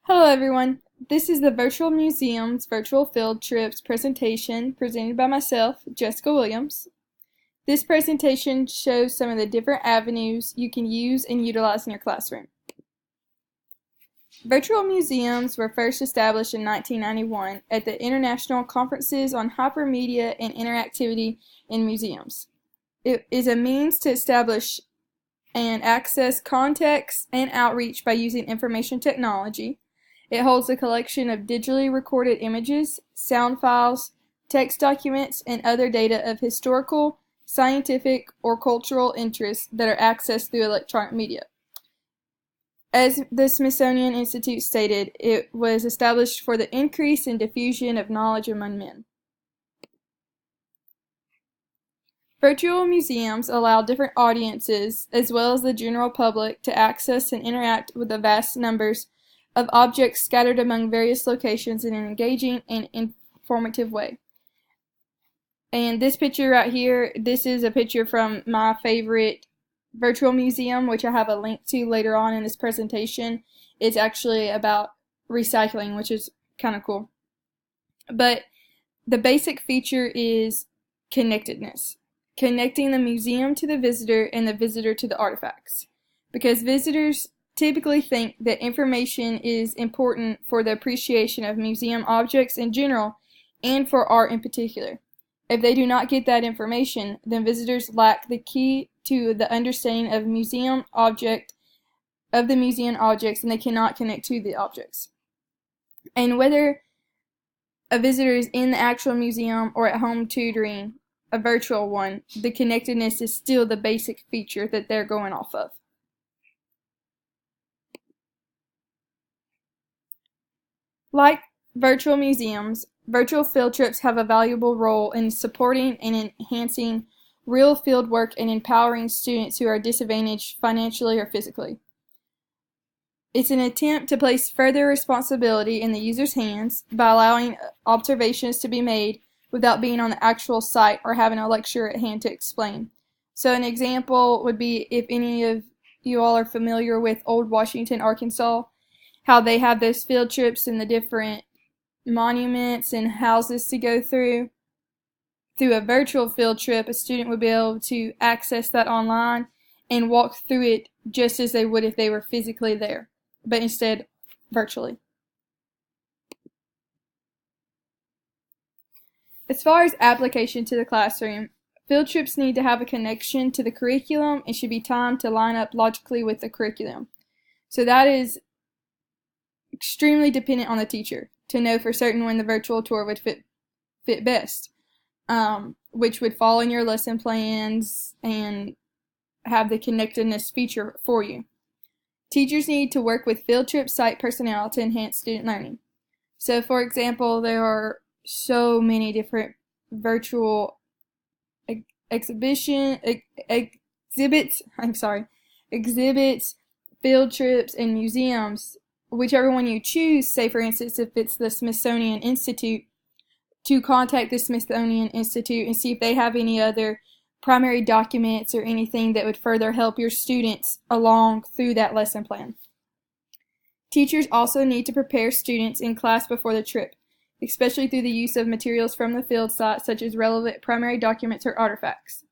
Hello everyone, this is the Virtual Museum's Virtual Field Trips presentation presented by myself, Jessica Williams. This presentation shows some of the different avenues you can use and utilize in your classroom. Virtual museums were first established in 1991 at the International Conferences on Hypermedia and Interactivity in Museums. It is a means to establish and access context and outreach by using information technology. It holds a collection of digitally recorded images, sound files, text documents, and other data of historical, scientific, or cultural interest that are accessed through electronic media. As the Smithsonian Institute stated, it was established for the increase and diffusion of knowledge among men. Virtual museums allow different audiences, as well as the general public, to access and interact with the vast numbers of objects scattered among various locations in an engaging and informative way. And this picture right here, this is a picture from my favorite virtual museum, which I have a link to later on in this presentation. It's actually about recycling, which is kind of cool. But the basic feature is connectedness, connecting the museum to the visitor and the visitor to the artifacts. Because visitors typically think that information is important for the appreciation of museum objects in general and for art in particular. If they do not get that information, then visitors lack the key to the understanding of the museum objects, and they cannot connect to the objects. And whether a visitor is in the actual museum or at home tutoring a virtual one, the connectedness is still the basic feature that they're going off of. Like virtual museums, virtual field trips have a valuable role in supporting and enhancing real field work and empowering students who are disadvantaged financially or physically. It's an attempt to place further responsibility in the user's hands by allowing observations to be made without being on the actual site or having a lecturer at hand to explain. So an example would be if any of you all are familiar with Old Washington, Arkansas, how they have those field trips and the different monuments and houses to go through. Through a virtual field trip, a student would be able to access that online and walk through it just as they would if they were physically there, but instead virtually. As far as application to the classroom, field trips need to have a connection to the curriculum and should be timed to line up logically with the curriculum. So that is extremely dependent on the teacher to know for certain when the virtual tour would fit best, which would fall in your lesson plans and have the connectedness feature for you. Teachers need to work with field trip site personnel to enhance student learning. So for example, there are so many different virtual exhibits, field trips, and museums. Whichever one you choose, say for instance if it's the Smithsonian Institute, to contact the Smithsonian Institute and see if they have any other primary documents or anything that would further help your students along through that lesson plan. Teachers also need to prepare students in class before the trip, especially through the use of materials from the field site such as relevant primary documents or artifacts.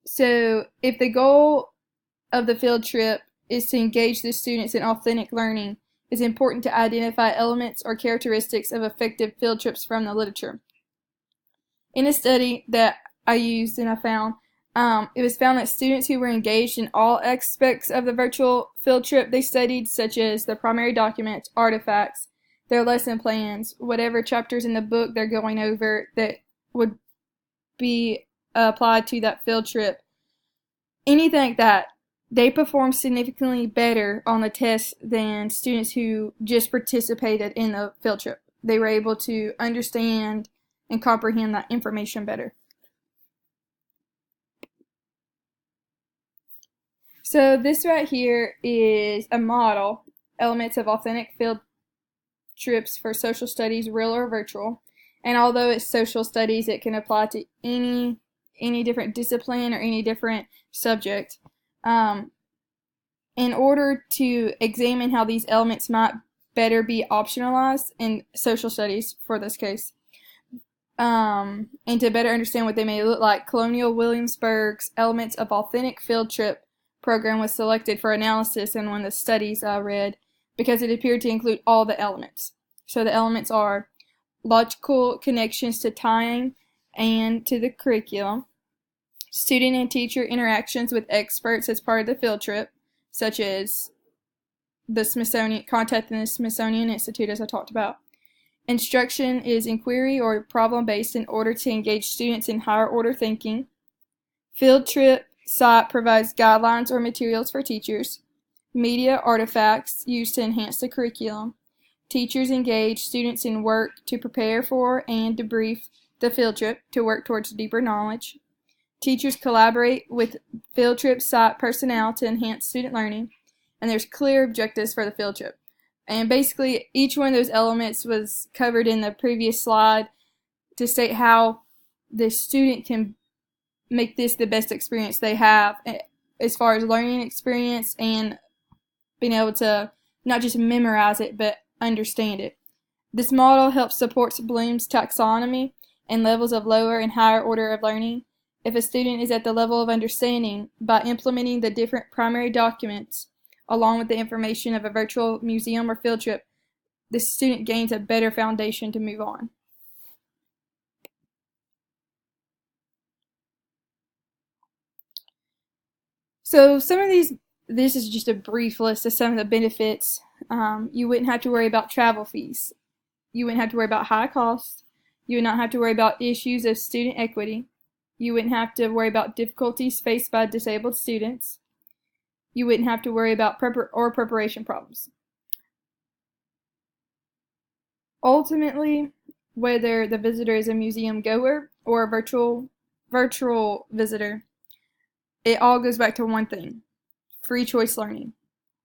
So if the goal of the field trip is to engage the students in authentic learning, it's important to identify elements or characteristics of effective field trips from the literature. In a study that I used and I found, it was found that students who were engaged in all aspects of the virtual field trip they studied, such as the primary documents, artifacts, their lesson plans, whatever chapters in the book they're going over that would be applied to that field trip, anything like that, they performed significantly better on the test than students who just participated in the field trip. They were able to understand and comprehend that information better. So this right here is a model, elements of authentic field trips for social studies, real or virtual. And although it's social studies, it can apply to any different discipline or any different subject. In order to examine how these elements might better be optionalized in social studies for this case. And to better understand what they may look like, Colonial Williamsburg's Elements of Authentic Field Trip program was selected for analysis in one of the studies I read because it appeared to include all the elements. So the elements are logical connections to time and to the curriculum, student and teacher interactions with experts as part of the field trip, such as the Smithsonian, contacting the Smithsonian Institute, as I talked about. Instruction is inquiry or problem-based in order to engage students in higher-order thinking. Field trip site provides guidelines or materials for teachers. Media artifacts used to enhance the curriculum. Teachers engage students in work to prepare for and debrief the field trip to work towards deeper knowledge. Teachers collaborate with field trip site personnel to enhance student learning. And there's clear objectives for the field trip. And basically, each one of those elements was covered in the previous slide to state how the student can make this the best experience they have as far as learning experience and being able to not just memorize it, but understand it. This model helps support Bloom's taxonomy and levels of lower and higher order of learning. If a student is at the level of understanding, by implementing the different primary documents, along with the information of a virtual museum or field trip, the student gains a better foundation to move on. So some of these, this is just a brief list of some of the benefits. You wouldn't have to worry about travel fees. You wouldn't have to worry about high costs. You would not have to worry about issues of student equity. You wouldn't have to worry about difficulties faced by disabled students. You wouldn't have to worry about preparation problems. Ultimately, whether the visitor is a museum goer or a virtual visitor, it all goes back to one thing: free choice learning.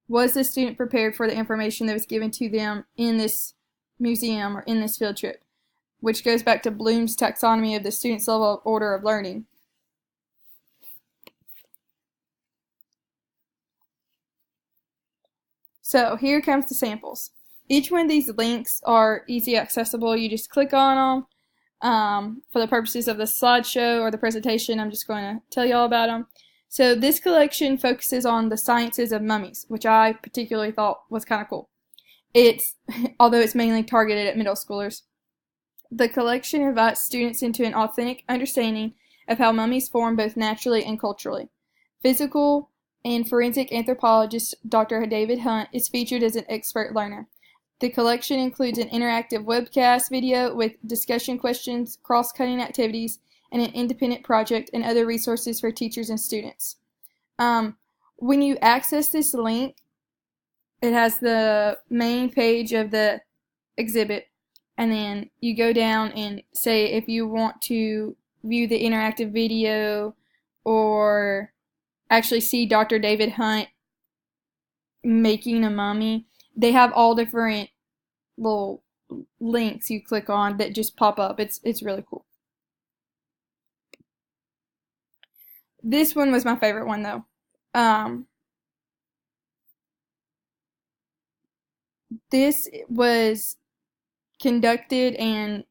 Was the student prepared for the information that was given to them in this museum or in this field trip? Which goes back to Bloom's taxonomy of the student's level of order of learning. So here comes the samples. Each one of these links are easy accessible. You just click on them. For the purposes of the slideshow or the presentation, I'm just going to tell you all about them. So this collection focuses on the sciences of mummies, which I particularly thought was kind of cool. Although it's mainly targeted at middle schoolers. The collection invites students into an authentic understanding of how mummies form both naturally and culturally. Physical and forensic anthropologist Dr. David Hunt is featured as an expert learner. The collection includes an interactive webcast video with discussion questions, cross-cutting activities, and an independent project and other resources for teachers and students. When you access this link, it has the main page of the exhibit, and then you go down and say if you want to view the interactive video or actually see Dr. David Hunt making a mummy. They have all different little links you click on that just pop up. It's really cool. This one was my favorite one though. This was conducted and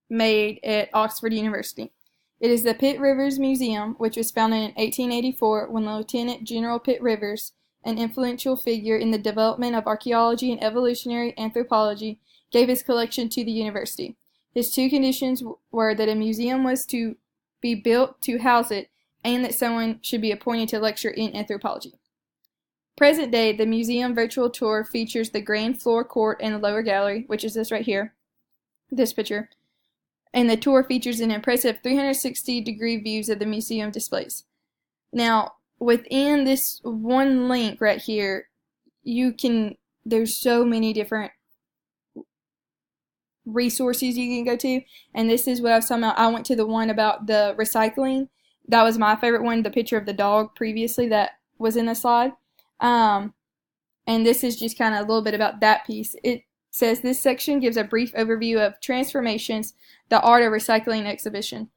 made at Oxford University. It is the Pitt Rivers Museum, which was founded in 1884 when Lieutenant General Pitt Rivers, an influential figure in the development of archaeology and evolutionary anthropology, gave his collection to the university. His two conditions were that a museum was to be built to house it and that someone should be appointed to lecture in anthropology. Present day, the museum virtual tour features the grand floor court and the lower gallery, which is this right here, this picture. And the tour features an impressive 360-degree views of the museum displays. Now, within this one link right here, there's so many different resources you can go to, and this is what I was talking about. I went to the one about the recycling. That was my favorite one, the picture of the dog previously that was in the slide. And this is just kind of a little bit about that piece. It says this section gives a brief overview of Transformations, the Art of Recycling exhibition.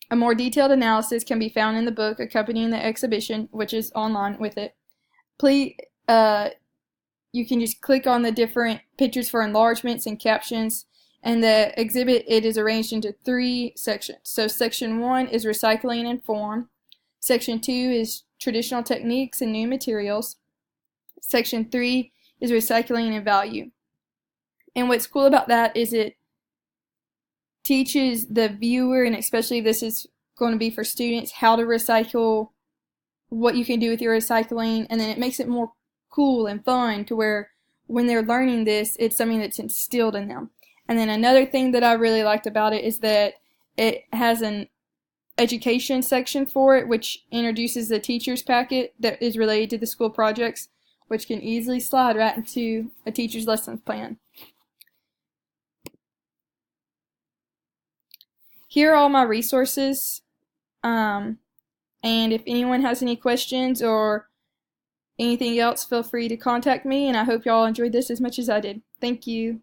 A more detailed analysis can be found in the book accompanying the exhibition, which is online with it. Please, you can just click on the different pictures for enlargements and captions. And the exhibit, it is arranged into 3 sections. So section 1 is recycling and form. Section 2 is traditional techniques and new materials. Section 3 is recycling and value. And what's cool about that is it teaches the viewer, and especially this is going to be for students, how to recycle, what you can do with your recycling, and then it makes it more cool and fun to where when they're learning this, it's something that's instilled in them. And then another thing that I really liked about it is that it has an education section for it, which introduces the teacher's packet that is related to the school projects, which can easily slide right into a teacher's lessons plan. Here are all my resources, and if anyone has any questions or anything else, feel free to contact me, and I hope y'all enjoyed this as much as I did. Thank you.